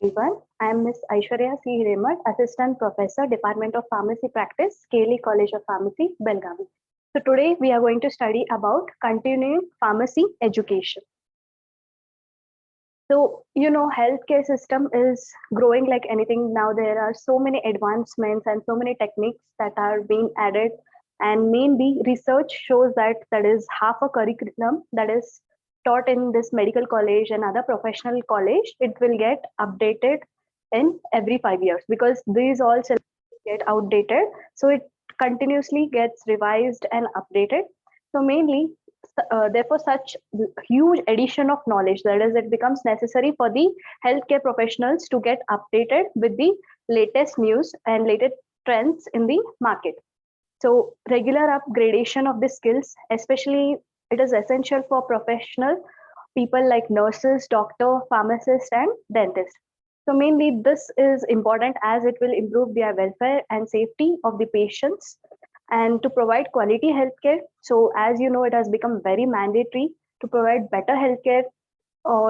Everyone. I am Miss Aishwarya Hiremath, Assistant Professor, Department of Pharmacy Practice, Kelly College of Pharmacy, Belgavi. So today we are going to study about continuing pharmacy education. So, healthcare system is growing like anything. Now there are so many advancements and so many techniques that are being added. And mainly research shows that is half a curriculum that is taught in this medical college and other professional college. It will get updated in every 5 years because these all syllabus get outdated. So it continuously gets revised and updated. So mainly therefore such huge addition of knowledge, that is, it becomes necessary for the healthcare professionals to get updated with the latest news and latest trends in the market. So regular upgradation of the skills, especially it is essential for professional people like nurses, doctor, pharmacists, and dentists. So mainly this is important as it will improve their welfare and safety of the patients and to provide quality healthcare. So as you know, it has become very mandatory to provide better healthcare.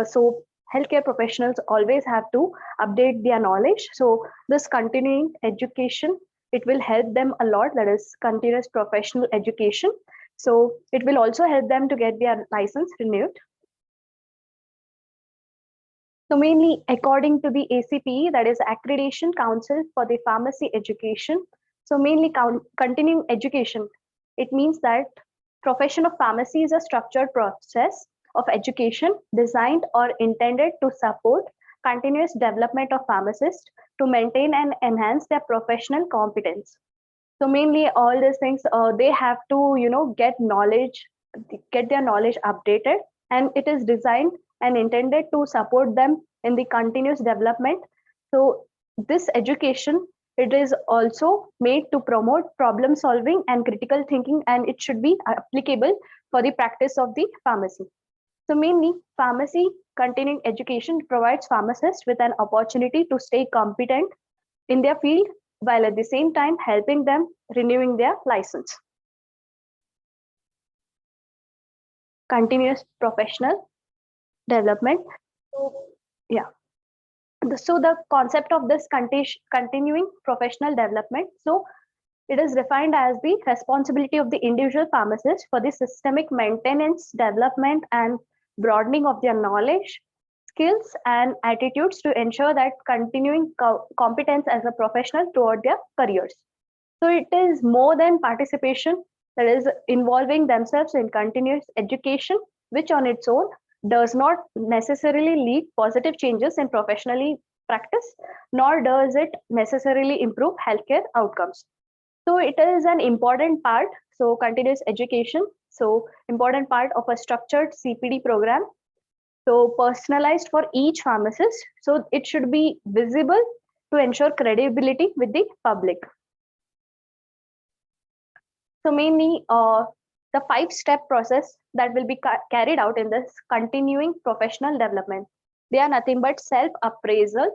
So healthcare professionals always have to update their knowledge. So this continuing education, it will help them a lot. That is continuous professional education. So it will also help them to get their license renewed. So mainly according to the ACPE, that is Accreditation Council for the Pharmacy Education. So mainly continuing education, it means that profession of pharmacy is a structured process of education designed or intended to support continuous development of pharmacists to maintain and enhance their professional competence. So mainly all these things, they have to, get knowledge, get their knowledge updated, and it is designed and intended to support them in the continuous development. So this education, it is also made to promote problem solving and critical thinking, and it should be applicable for the practice of the pharmacy. So mainly pharmacy continuing education provides pharmacists with an opportunity to stay competent in their field while at the same time helping them renewing their license. Continuous professional development. So, yeah. So the concept of this continuing professional development. So it is defined as the responsibility of the individual pharmacist for the systemic maintenance, development, and broadening of their knowledge, skills, and attitudes to ensure that continuing competence as a professional throughout their careers. So it is more than participation, that is involving themselves in continuous education, which on its own does not necessarily lead positive changes in professionally practice, nor does it necessarily improve healthcare outcomes. So it is an important part. So continuous education, so important part of a structured CPD program. So personalized for each pharmacist. So it should be visible to ensure credibility with the public. So mainly the 5-step process that will be carried out in this continuing professional development. They are nothing but self-appraisal,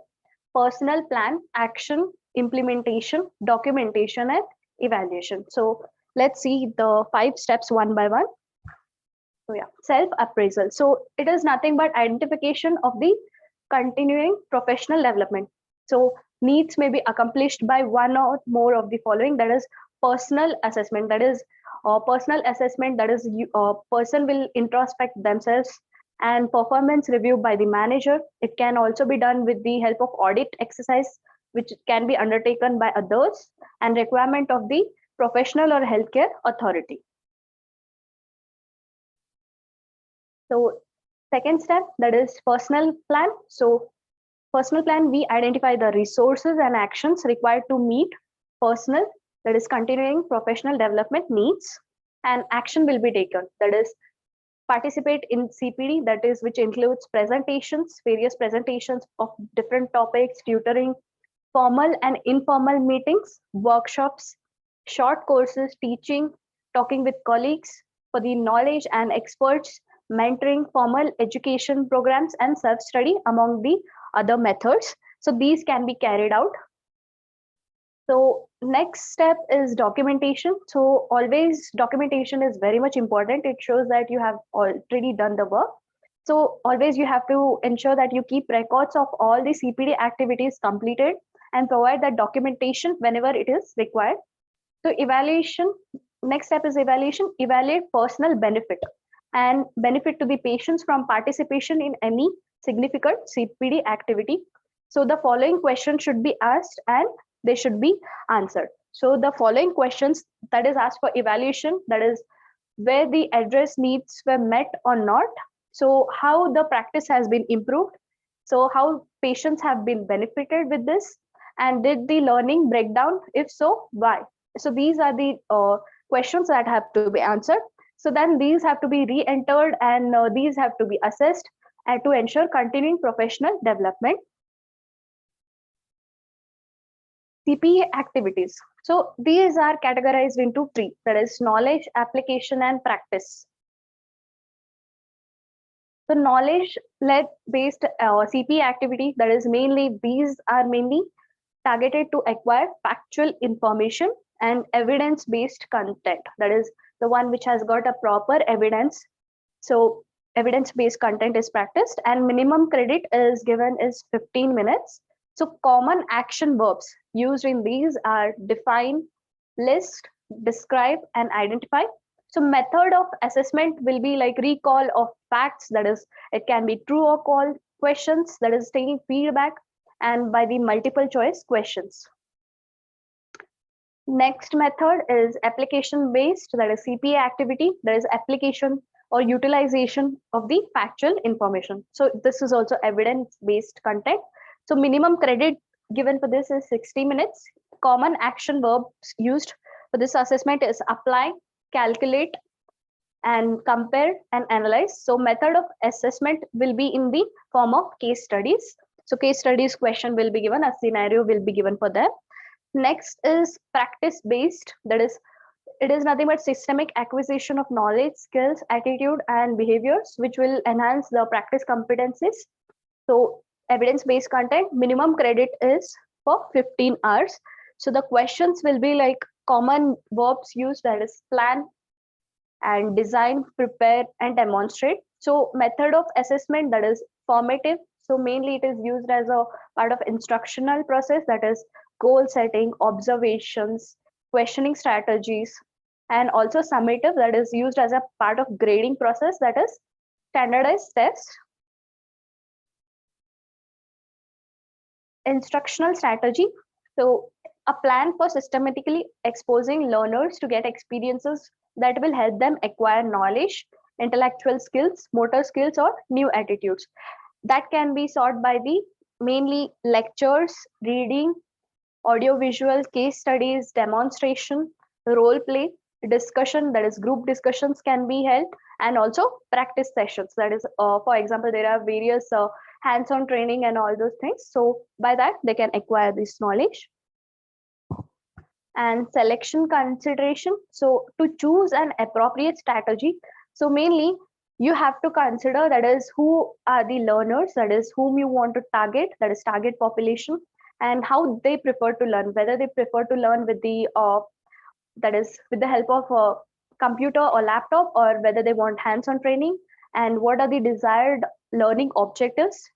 personal plan, action, implementation, documentation, and evaluation. So let's see the 5 steps one by one. So yeah, self-appraisal. So it is nothing but identification of the continuing professional development. So needs may be accomplished by one or more of the following. That is personal assessment. That is personal assessment. That is person will introspect themselves and performance review by the manager. It can also be done with the help of audit exercise, which can be undertaken by others, and requirement of the professional or healthcare authority. So second step, that is personal plan. So personal plan, we identify the resources and actions required to meet personal, that is continuing professional development needs, and action will be taken. That is participate in CPD, that is which includes presentations, various presentations of different topics, tutoring, formal and informal meetings, workshops, short courses, teaching, talking with colleagues for the knowledge and experts, mentoring, formal education programs, and self-study among the other methods. So these can be carried out. So next step is documentation. So always documentation is very much important. It shows that you have already done the work. So always you have to ensure that you keep records of all the CPD activities completed and provide that documentation whenever it is required. So evaluation, next step is evaluation. Evaluate personal benefit and benefit to the patients from participation in any significant CPD activity. So the following questions should be asked and they should be answered. So the following questions that is asked for evaluation, that is where the address needs were met or not. So how the practice has been improved. So how patients have been benefited with this, and did the learning break down? If so, why? So these are the questions that have to be answered. So then these have to be re-entered and these have to be assessed and to ensure continuing professional development. CPA activities. So these are categorized into three, that is knowledge, application, and practice. So knowledge led based CPA activity, that is mainly, these are mainly targeted to acquire factual information and evidence based content, that is the one which has got a proper evidence. So evidence based content is practiced and minimum credit is given is 15 minutes. So common action verbs used in these are define, list, describe, and identify. So method of assessment will be like recall of facts, that is it can be true or false, questions, that is taking feedback, and by the multiple choice questions. Next method is application based, that is CPA activity, that is application or utilization of the factual information. So this is also evidence based content. So minimum credit given for this is 60 minutes. Common action verbs used for this assessment is apply, calculate, and compare and analyze. So method of assessment will be in the form of case studies. So case studies question will be given, a scenario will be given for them. Next is practice based, that is it is nothing but systemic acquisition of knowledge, skills, attitude, and behaviors which will enhance the practice competencies. So evidence based content, minimum credit is for 15 hours. So the questions will be like common verbs used, that is plan and design, prepare, and demonstrate. So method of assessment, that is formative. So mainly it is used as a part of instructional process, that is goal setting, observations, questioning strategies, and also summative, that is used as a part of grading process, that is standardized tests. Instructional strategy. So a plan for systematically exposing learners to get experiences that will help them acquire knowledge, intellectual skills, motor skills, or new attitudes. That can be sought by the mainly lectures, reading, audiovisual, case studies, demonstration, role play, discussion, that is group discussions can be held, and also practice sessions, that is for example there are various hands-on training and all those things. So by that they can acquire this knowledge. And selection consideration, so to choose an appropriate strategy, so mainly you have to consider, that is who are the learners, that is whom you want to target, that is target population, and how they prefer to learn, whether they prefer to learn with the that is with the help of a computer or laptop, or whether they want hands-on training, and what are the desired learning objectives,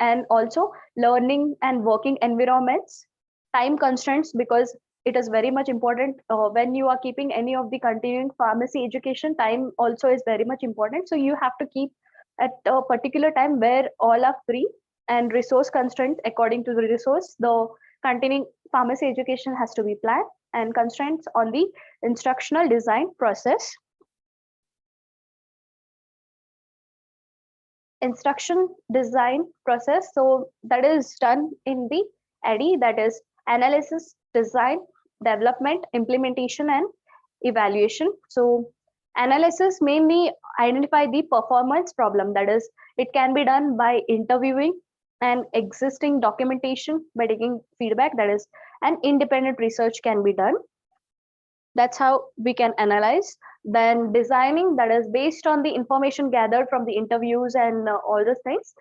and also learning and working environments, time constraints, because it is very much important when you are keeping any of the continuing pharmacy education, time also is very much important. So you have to keep at a particular time where all are free, and resource constraints, according to the resource the continuing pharmacy education has to be planned, and constraints on the instructional design process. Instruction design process, so that is done in the ADDIE, that is analysis, design, development, implementation, and evaluation. So analysis mainly identify the performance problem, that is it can be done by interviewing and existing documentation, by taking feedback, that is an independent research can be done. That's how we can analyze. Then designing, that is based on the information gathered from the interviews and all those things.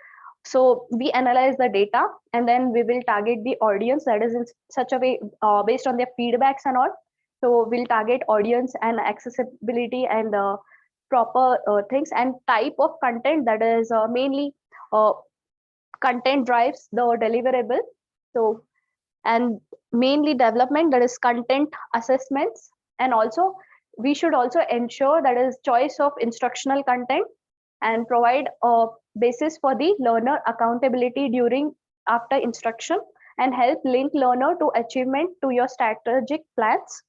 So we analyze the data, and then we will target the audience, that is in such a way based on their feedbacks and all. So we'll target audience and accessibility and proper things, and type of content, that is mainly uh, content drives the deliverable. So, and mainly development, that is content assessments, and also we should also ensure that is choice of instructional content and provide a basis for the learner accountability during after instruction, and help link learner to achievement to your strategic plans.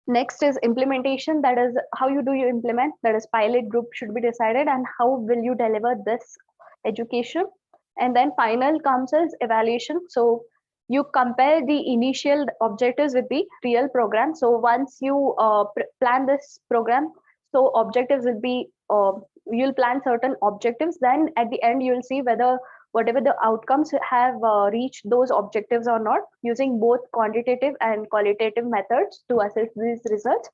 Next is implementation, that is how you implement, that is pilot group should be decided, and how will you deliver this education. And then final comes as evaluation. So you compare the initial objectives with the real program. So once you plan this program, so objectives will be you'll plan certain objectives, then at the end you'll see whether whatever the outcomes have reached those objectives or not, using both quantitative and qualitative methods to assess these results.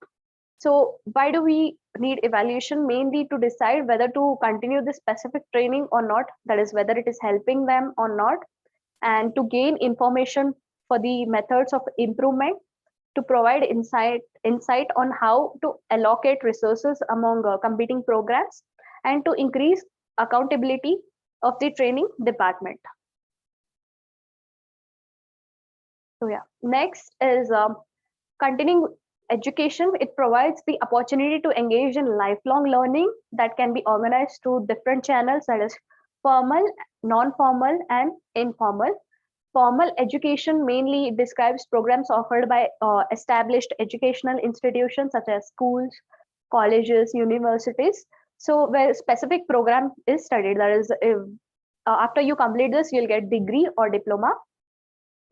So why do we need evaluation? Mainly to decide whether to continue this specific training or not, that is whether it is helping them or not, and to gain information for the methods of improvement, to provide insight on how to allocate resources among competing programs, and to increase accountability of the training department. So yeah, next is continuing education. It provides the opportunity to engage in lifelong learning that can be organized through different channels, that is formal, non-formal, and informal. Formal education mainly describes programs offered by established educational institutions such as schools, colleges, universities. So where specific program is studied, that is if, after you complete this, you'll get degree or diploma.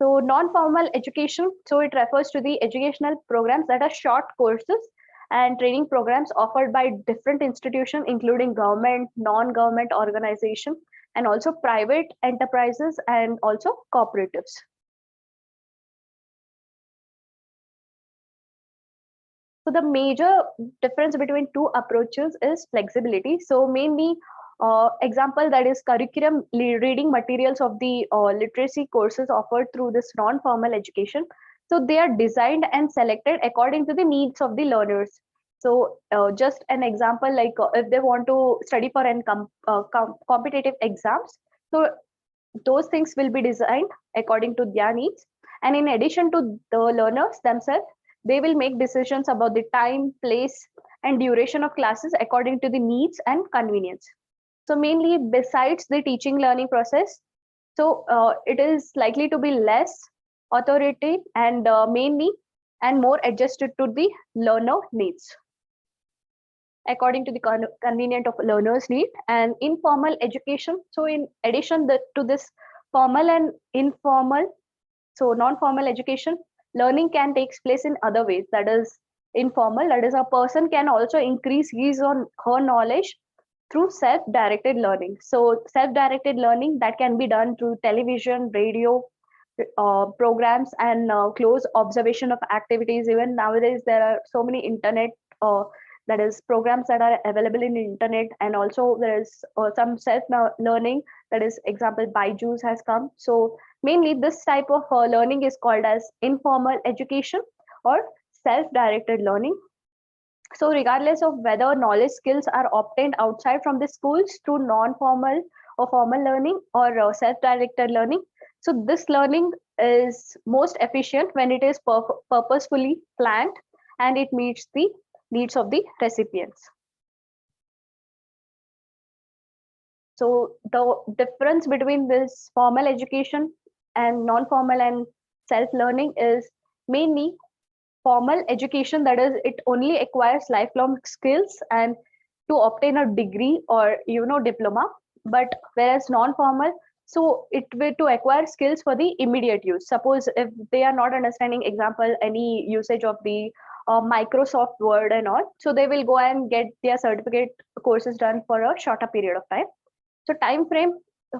So non-formal education, so it refers to the educational programs that are short courses and training programs offered by different institutions, including government, non-government organization, and also private enterprises and also cooperatives. So the major difference between two approaches is flexibility. So mainly example, that is curriculum reading materials of the literacy courses offered through this non-formal education. So they are designed and selected according to the needs of the learners. So just an example, like if they want to study for an competitive exams, so those things will be designed according to their needs. And in addition to the learners themselves, they will make decisions about the time, place, and duration of classes according to the needs and convenience. So mainly besides the teaching learning process, so it is likely to be less authoritative and mainly and more adjusted to the learner needs according to the convenient of learners need. And informal education, so in addition to this formal and informal, so non-formal education, learning can take place in other ways, that is informal, that is a person can also increase his or her knowledge through self-directed learning. So self-directed learning that can be done through television, radio, programs, and close observation of activities. Even nowadays there are so many internet that is programs that are available in the internet, and also there is some self learning, that is example Byju's has come. So mainly this type of learning is called as informal education or self-directed learning. So regardless of whether knowledge skills are obtained outside from the schools through non-formal or formal learning or self-directed learning, so this learning is most efficient when it is purposefully planned and it meets the needs of the recipients. So the difference between this formal education and non-formal and self-learning is mainly formal education, that is it only acquires lifelong skills and to obtain a degree or diploma. But whereas non-formal, so it will to acquire skills for the immediate use. Suppose if they are not understanding, example, any usage of the Microsoft Word and all, so they will go and get their certificate courses done for a shorter period of time. So time frame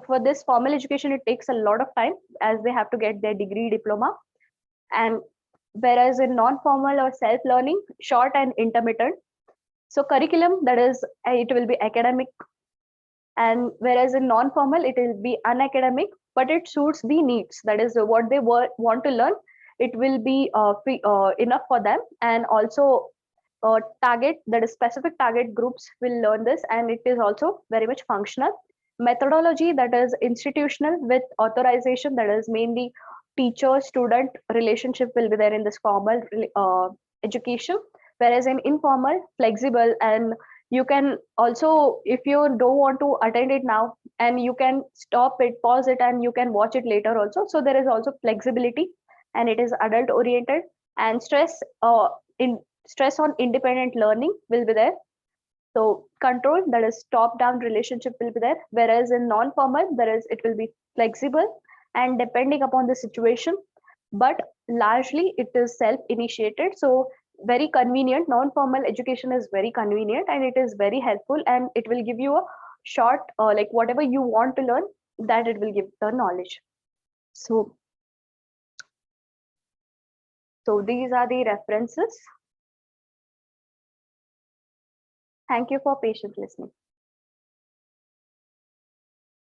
for this formal education, it takes a lot of time as they have to get their degree, diploma. And whereas in non-formal or self-learning, short and intermittent. So curriculum, that is it will be academic, and whereas in non-formal it will be unacademic, but it suits the needs, that is what they want to learn, it will be free, enough for them. And also target, that is specific target groups will learn this, and it is also very much functional. Methodology, that is institutional with authorization, that is mainly teacher student relationship will be there in this formal education, whereas in informal, flexible, and you can also, if you don't want to attend it now, and you can stop it, pause it, and you can watch it later also. So there is also flexibility, and it is adult oriented. And in stress on independent learning will be there. So control, that is top down relationship will be there, whereas in non formal, there is, it will be flexible and depending upon the situation, but largely it is self initiated. So very convenient. Non formal education is very convenient, and it is very helpful, and it will give you a short, like whatever you want to learn, that it will give the knowledge. So these are the references. Thank you for patient listening.